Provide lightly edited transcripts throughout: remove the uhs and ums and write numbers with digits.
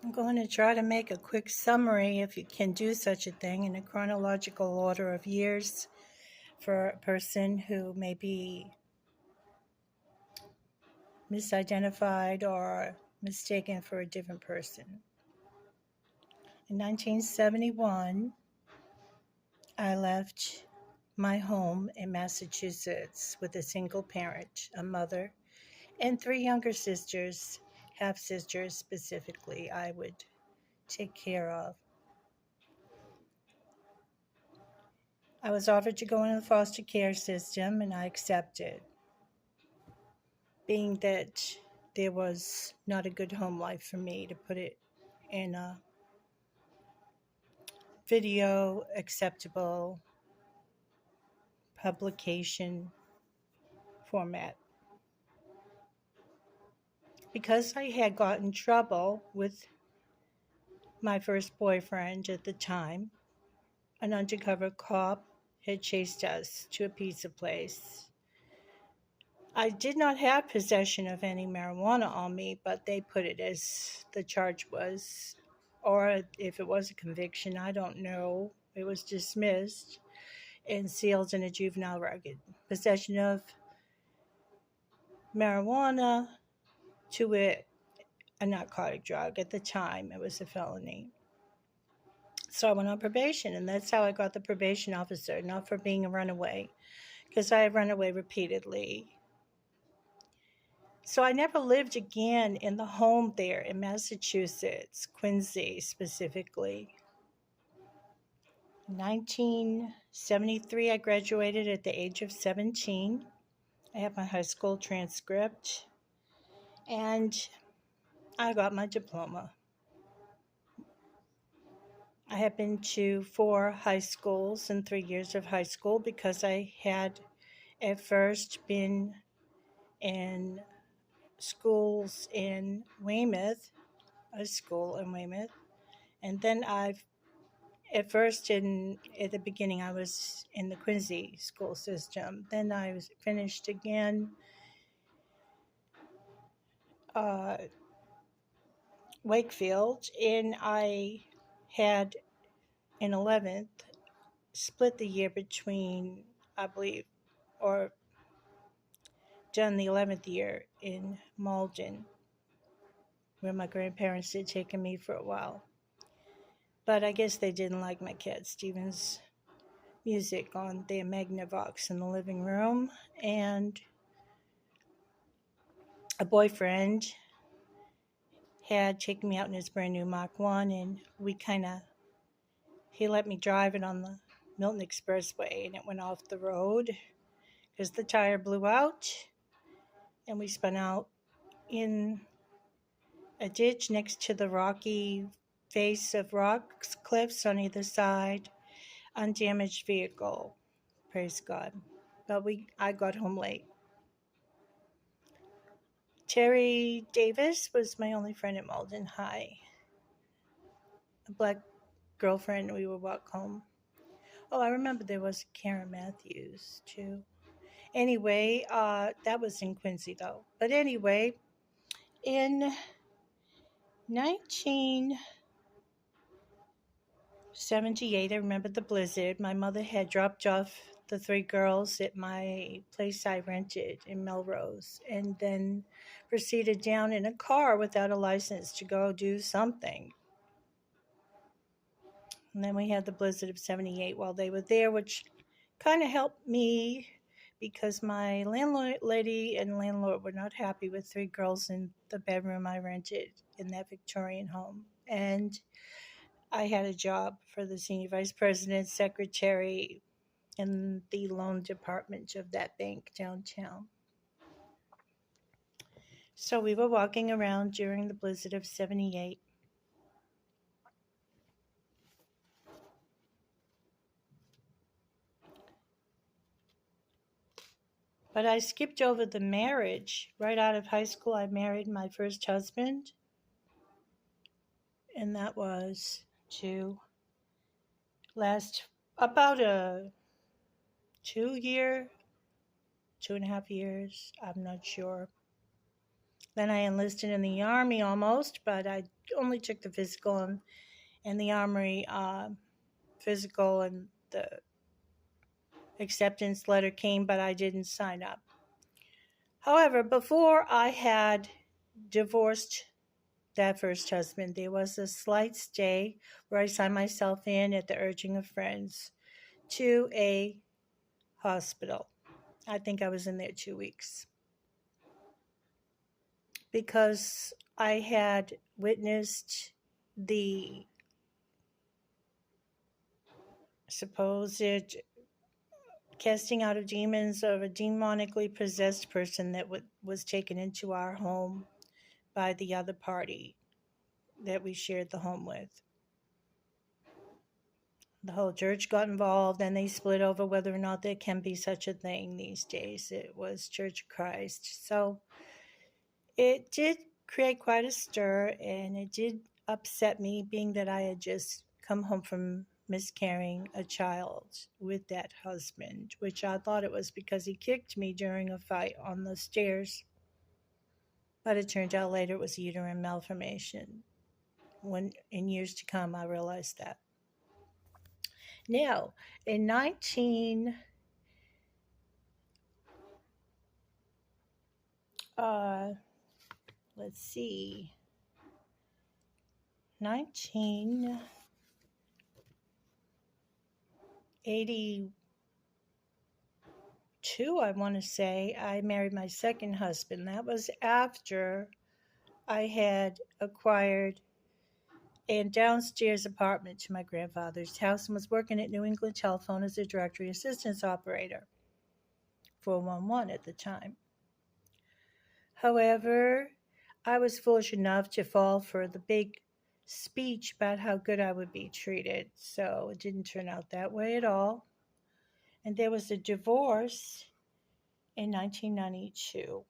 I'm going to try to make a quick summary, if you can do such a thing, in a chronological order of years for a person who may be misidentified or mistaken for a different person. In 1971, I left my home in Massachusetts with a single parent, a mother, and three younger sisters, half sisters specifically, I would take care of. I was offered to go into the foster care system and I accepted, being that there was not a good home life for me, to put it in a video acceptable publication format. Because I had gotten in trouble with my first boyfriend at the time, an undercover cop had chased us to a pizza place. I did not have possession of any marijuana on me, but they put it as the charge was, or if it was a conviction, I don't know. It was dismissed and sealed in a juvenile record. Possession of marijuana, to it, a narcotic drug. At the time, it was a felony. So I went on probation, and that's how I got the probation officer, not for being a runaway, because I had run away repeatedly. So I never lived again in the home there in Massachusetts, Quincy specifically. In 1973, I graduated at the age of 17. I have my high school transcript, and I got my diploma. I had been to 4 high schools in 3 years of high school because I had at first been in schools in Weymouth, a school in Weymouth, and then at first at the beginning I was in the Quincy school system. Then I was finished again uh, Wakefield, and I had in 11th split the year between, I believe, or done the 11th year in Malden, where my grandparents had taken me for a while. But I guess they didn't like my Cat Stevens music on their Magnavox in the living room. And a boyfriend had taken me out in his brand new Mach 1, and he let me drive it on the Milton Expressway, and it went off the road because the tire blew out, and we spun out in a ditch next to the rocky face of rocks, cliffs on either side, undamaged vehicle. Praise God. But I got home late. Terry Davis was my only friend at Malden High. A black girlfriend, we would walk home. Oh, I remember there was Karen Matthews too. Anyway, that was in Quincy though. But anyway, in 1978, I remember the blizzard. My mother had dropped off the 3 girls at my place I rented in Melrose, and then proceeded down in a car without a license to go do something. And then we had the blizzard of 78 while they were there, which kind of helped me because my landlady and landlord were not happy with 3 girls in the bedroom I rented in that Victorian home. And I had a job for the senior vice president, secretary in the loan department of that bank downtown. So we were walking around during the blizzard of 78. But I skipped over the marriage. Right out of high school, I married my first husband, and that was to last about a 2 year, 2.5 years. I'm not sure. Then I enlisted in the Army almost, but I only took the physical and the Armory physical, and the acceptance letter came, but I didn't sign up. However, before I had divorced that first husband, there was a slight stay where I signed myself in at the urging of friends to a hospital. I think I was in there 2 weeks because I had witnessed the supposed casting out of demons of a demonically possessed person that was taken into our home by the other party that we shared the home with. The whole church got involved, and they split over whether or not there can be such a thing these days. It was Church of Christ. So it did create quite a stir, and it did upset me, being that I had just come home from miscarrying a child with that husband, which I thought it was because he kicked me during a fight on the stairs. But it turned out later it was uterine malformation. When in years to come, I realized that. Now, in 19 let's see, 1982, I want to say, I married my second husband. That was after I had acquired a downstairs apartment to my grandfather's house and was working at New England Telephone as a directory assistance operator, 411 at the time. However, I was foolish enough to fall for the big speech about how good I would be treated, so it didn't turn out that way at all. And there was a divorce in 1992.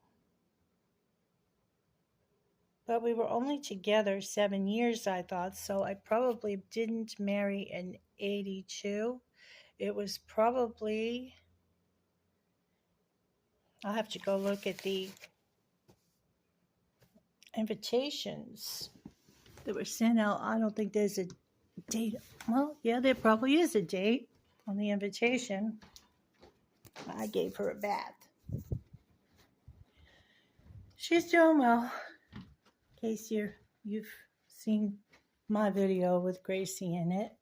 But we were only together 7 years, I thought, so I probably didn't marry in 82. It was probably, I'll have to go look at the invitations that were sent out. I don't think there's a date. Well, yeah, there probably is a date on the invitation. I gave her a bath. She's doing well. In case you've seen my video with Gracie in it.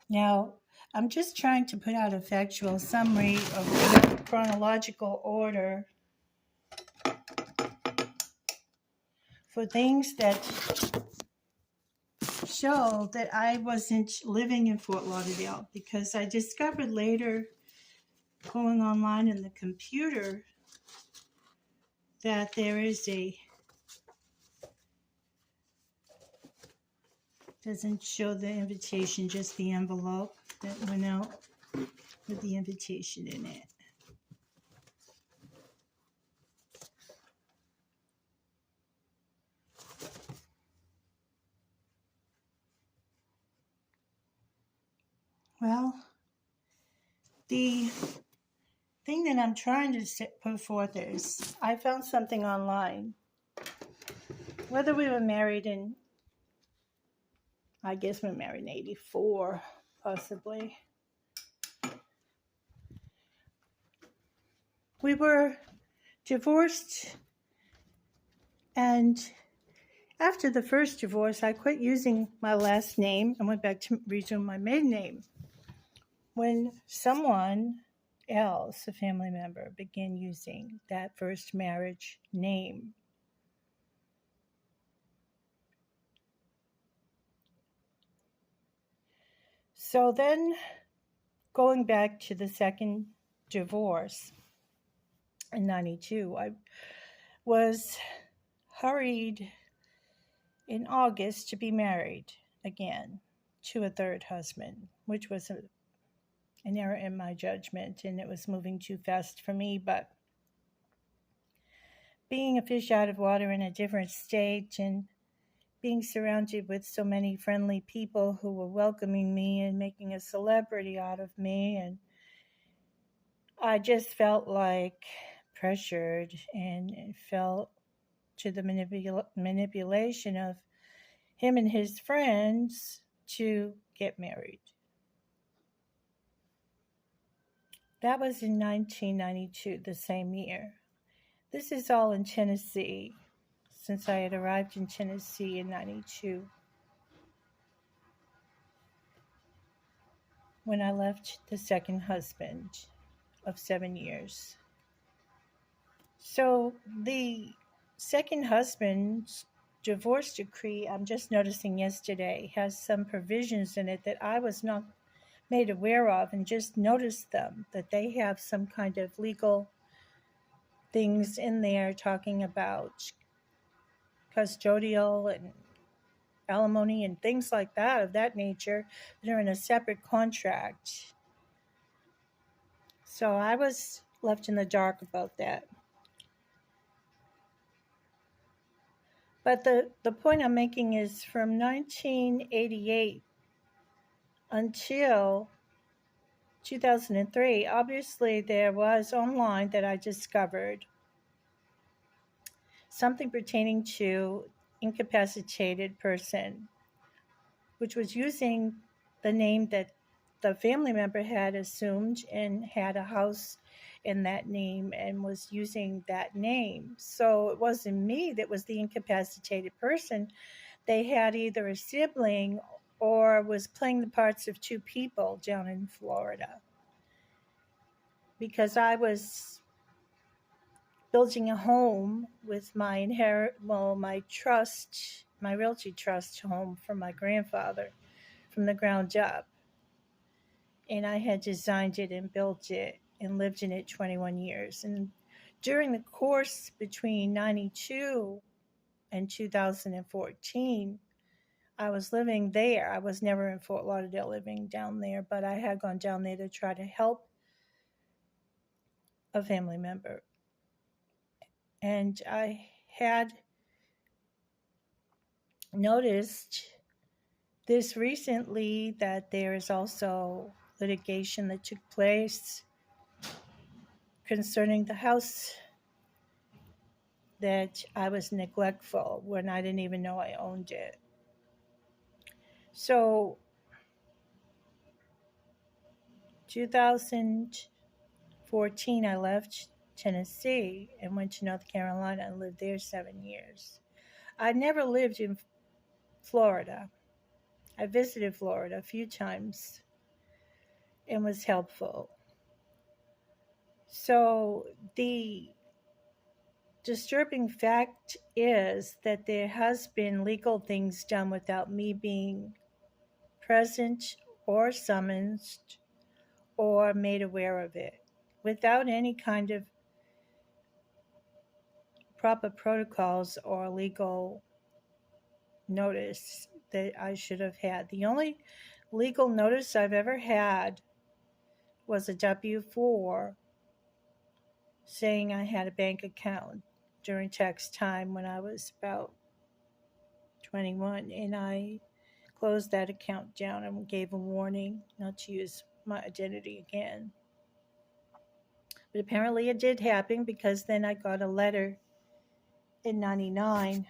Now, I'm just trying to put out a factual summary of chronological order for things that show that I wasn't living in Fort Lauderdale, because I discovered later, going online in the computer, that there is doesn't show the invitation, just the envelope that went out with the invitation in it. Well, the thing that I'm trying to put forth is, I found something online. Whether we were married in, I guess we were married in 84, possibly. We were divorced, and after the first divorce, I quit using my last name and went back to resume my maiden name. When someone else, a family member, began using that first marriage name, so then going back to the second divorce in 92, I was hurried in August to be married again to a third husband, which was an error in my judgment, and it was moving too fast for me. But being a fish out of water in a different state, and being surrounded with so many friendly people who were welcoming me and making a celebrity out of me, and I just felt like pressured and it felt to the manipulation of him and his friends to get married. That was in 1992, the same year. This is all in Tennessee, since I had arrived in Tennessee in 92 when I left the second husband of 7 years. So the second husband's divorce decree, I'm just noticing yesterday, has some provisions in it that I was not made aware of and just noticed them, that they have some kind of legal things in there talking about custodial and alimony and things like that of that nature that are in a separate contract. So I was left in the dark about that. But the point I'm making is from 1988 until 2003, obviously there was online that I discovered something pertaining to incapacitated person, which was using the name that the family member had assumed and had a house in that name and was using that name. So it wasn't me that was the incapacitated person. They had either a sibling or was playing the parts of two people down in Florida. Because I was building a home with my my realty trust home from my grandfather from the ground up. And I had designed it and built it and lived in it 21 years. And during the course between 92 and 2014, I was living there. I was never in Fort Lauderdale living down there, but I had gone down there to try to help a family member. And I had noticed this recently that there is also litigation that took place concerning the house that I was neglectful when I didn't even know I owned it. So 2014, I left Tennessee and went to North Carolina and lived there 7 years. I never lived in Florida. I visited Florida a few times and was helpful. So the disturbing fact is that there has been legal things done without me being present or summoned or made aware of it, without any kind of proper protocols or legal notice that I should have had. The only legal notice I've ever had was a W-4 saying I had a bank account during tax time when I was about 21, and I closed that account down and gave a warning not to use my identity again. But apparently it did happen because then I got a letter in 99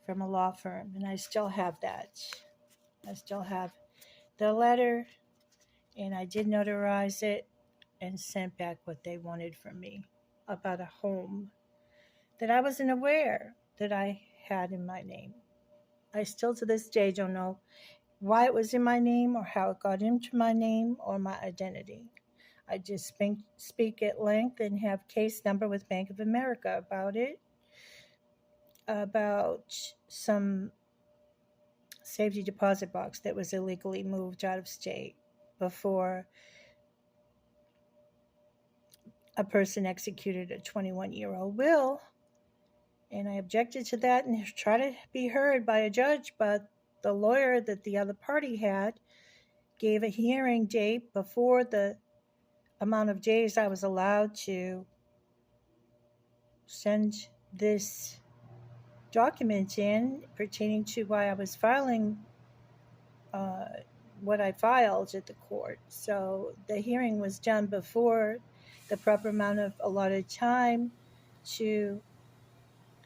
from a law firm, and I still have that. I still have the letter, and I did notarize it and sent back what they wanted from me about a home that I wasn't aware that I had in my name. I still to this day don't know why it was in my name or how it got into my name or my identity. I just speak at length and have case number with Bank of America about it, about some safety deposit box that was illegally moved out of state before a person executed a 21-year-old will. And I objected to that and tried to be heard by a judge, but the lawyer that the other party had gave a hearing date before the amount of days I was allowed to send this document in pertaining to why I was filing what I filed at the court. So the hearing was done before the proper amount of allotted time to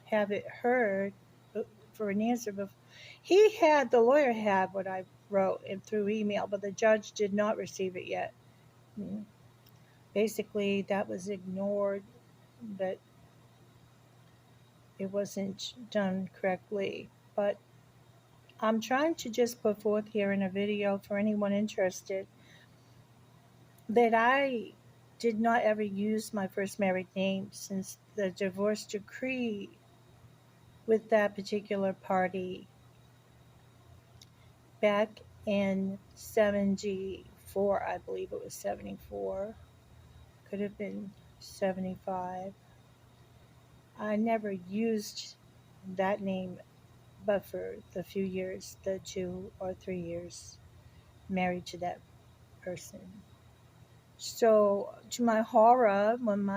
have it heard for an answer. The lawyer had what I wrote through email, but the judge did not receive it yet. Basically, that was ignored, but it wasn't done correctly. But I'm trying to just put forth here in a video for anyone interested that I did not ever use my first married name since the divorce decree with that particular party back in 74, I believe it was 74, could have been 75. I never used that name but for the few years, the 2 or 3 years married to that person. So, to my horror, when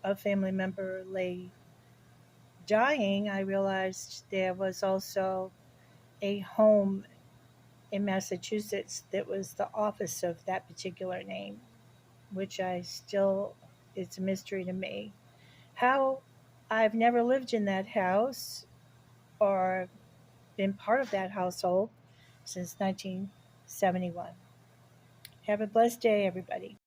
a family member lay dying, I realized there was also a home in Massachusetts that was the office of that particular name, which it's a mystery to me. How I've never lived in that house or been part of that household since 1971. Have a blessed day, everybody.